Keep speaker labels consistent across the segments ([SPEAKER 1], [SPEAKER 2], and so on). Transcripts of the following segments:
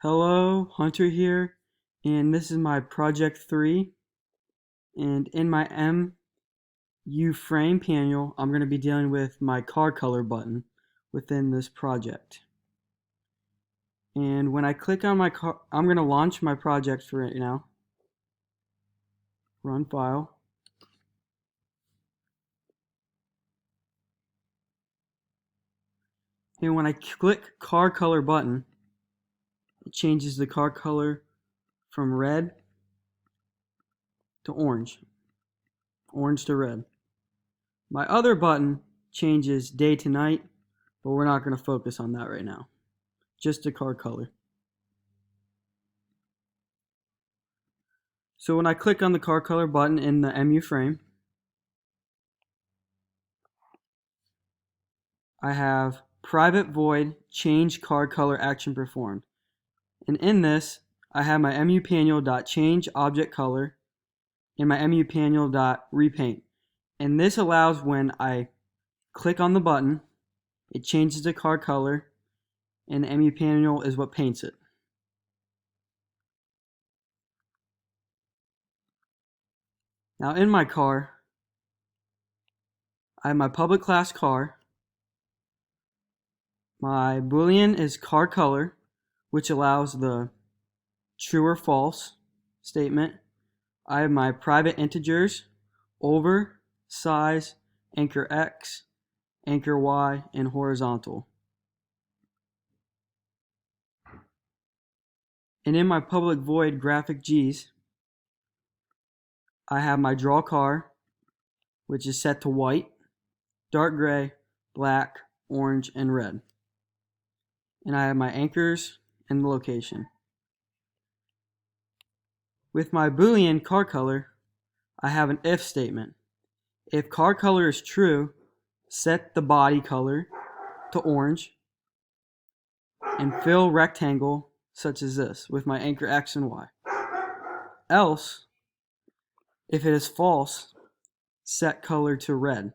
[SPEAKER 1] Hello, Hunter here, and this is my project 3, and in my MU frame panel, I'm going to be dealing with my car color button within this project. And when I click on my car, I'm going to launch my project for right now. Run file. And when I click car color button, it changes the car color from red to orange, orange to red. My other button changes day to night, but we're not going to focus on that right now. Just the car color. So when I click on the car color button in the MU frame, I have private void change car color action performed. And in this, I have my MU panel.change object color and my MU panel.repaint. And this allows when I click on the button, it changes the car color, and the MU panel is what paints it. Now in my car, I have my public class car. My Boolean is car color, which allows the true or false statement. I have my private integers, over, size, anchor X, anchor Y, and horizontal. And in my public void graphic G's, I have my draw car, which is set to white, dark gray, black, orange, and red. And I have my anchors and the location. With my Boolean car color, I have an if statement. If car color is true, set the body color to orange and fill rectangle such as this with my anchor X and Y. Else, if it is false, set color to red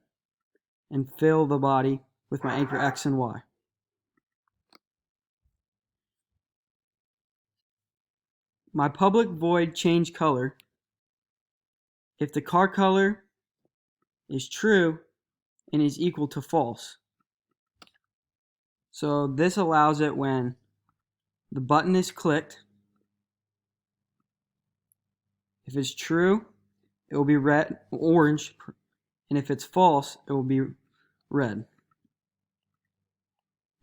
[SPEAKER 1] and fill the body with my anchor X and Y. My public void change color, if the car color is true and is equal to false. So this allows it when the button is clicked. If it's true, it will be red, orange, and if it's false, it will be red.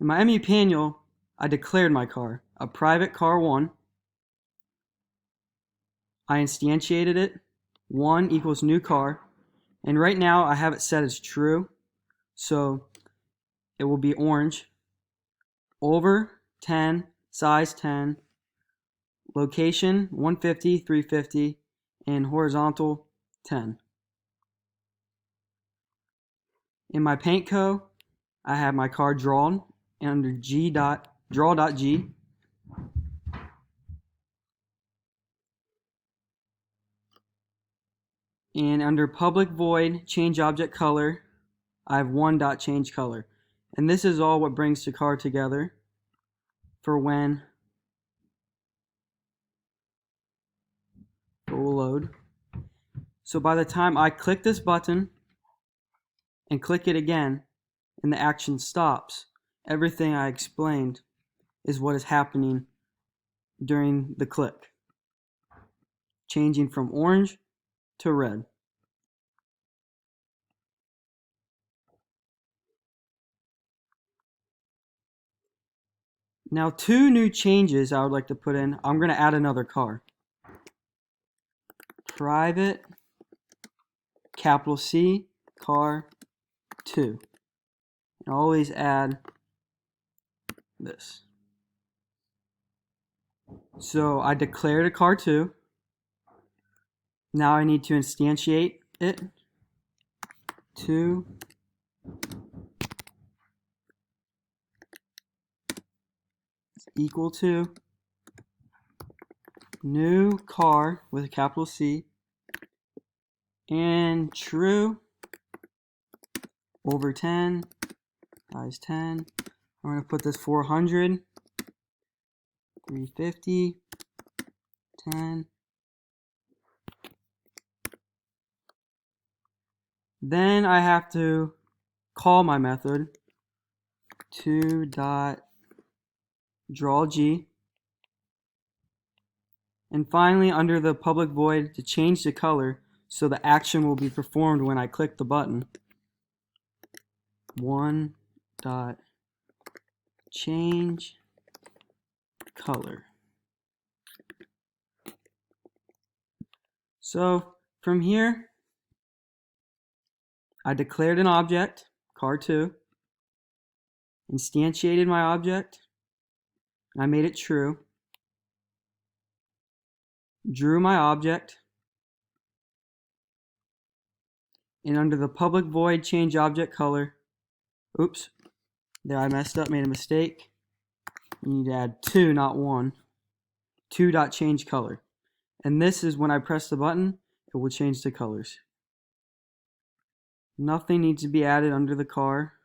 [SPEAKER 1] In my MU panel, I declared my car, a private car 1. I instantiated it, 1 equals new car, and right now I have it set as true, so it will be orange, over 10, size 10, location 150, 350, and horizontal 10. In my paint co, I have my car drawn under draw.g. And under public void change object color, I have one.change color. And this is all what brings the car together for when it will load. So by the time I click this button and click it again and the action stops, everything I explained is what is happening during the click, changing from orange to red. Now 2 new changes I would like to put in. I'm going to add another car. Private capital C car 2. And always add this. So I declared a car 2. Now I need to instantiate it. 2 is equal to new car with a capital C and true over 10, size 10. I'm going to put this 400 350, 10. Then I have to call my method 2.drawG. And finally, under the public void, to change the color so the action will be performed when I click the button, 1.change color. So from here, I declared an object, car2, instantiated my object, and I made it true, drew my object, and under the public void change object color, oops, there I messed up, made a mistake. You need to add 2, not 1. 2.change color. And this is when I press the button, it will change the colors. Nothing needs to be added under the car.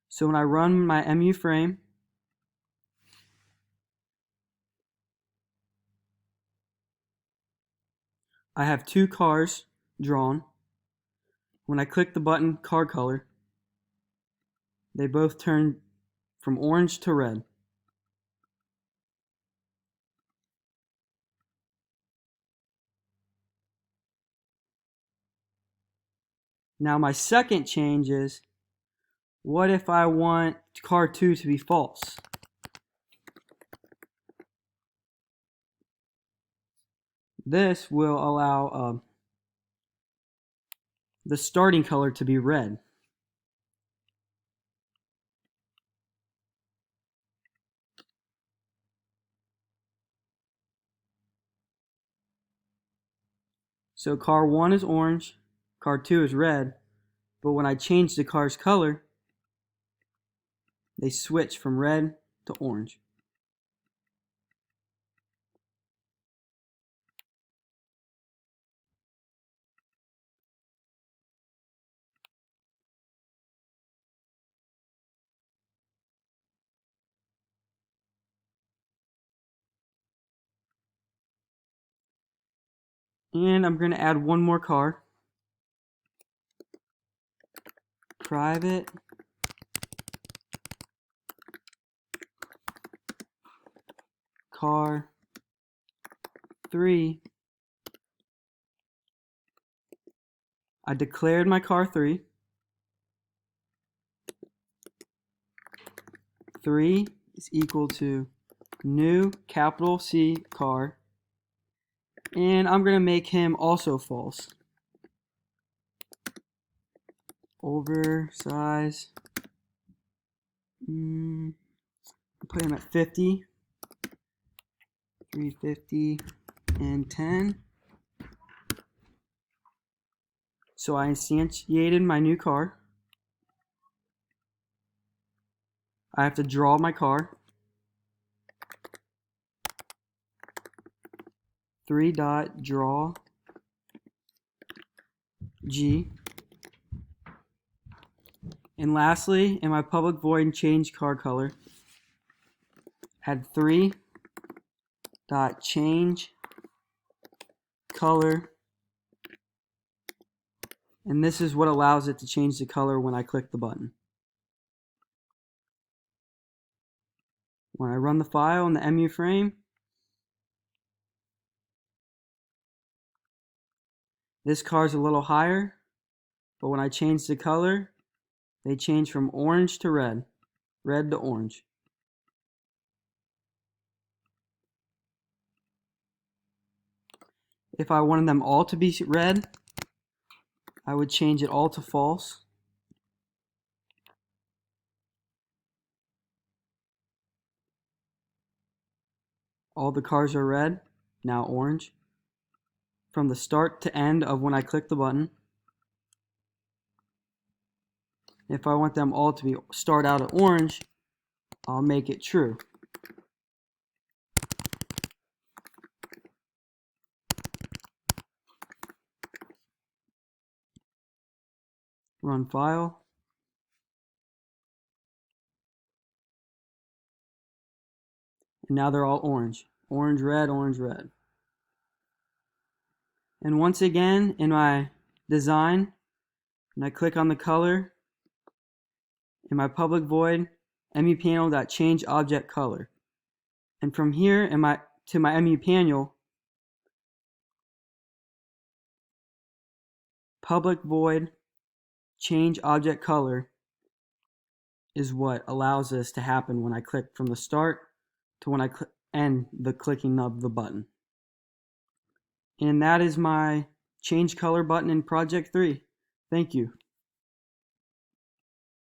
[SPEAKER 1] So when I run my MU frame, I have 2 cars drawn. When I click the button car color, they both turn from orange to red. Now my second change is, what if I want car 2 to be false? This will allow the starting color to be red. So car 1 is orange, car 2 is red, but when I change the car's color, they switch from red to orange. And I'm going to add one more car. Private car 3. I declared my car 3. 3 is equal to new capital C car. And I'm going to make him also false. Oversize. Put him at 50. 350 and 10. So I instantiated my new car. I have to draw my car. 3.drawG. And lastly, in my public void change car color, had 3.change color. And this is what allows it to change the color when I click the button. When I run the file in the MU frame, this car is a little higher, but when I change the color, they change from orange to red, red to orange. If I wanted them all to be red, I would change it all to false. All the cars are red, now orange. From the start to end of when I click the button. If I want them all to start out at orange, I'll make it true. Run file. And now they're all orange. Orange, red, orange, red. And once again, in my design, and I click on the color, in my public void, MUPanel.change object color. And from here to my MUPanel, public void change object color is what allows this to happen when I click from the start to when I end the clicking of the button. And that is my change color button in project 3. Thank you.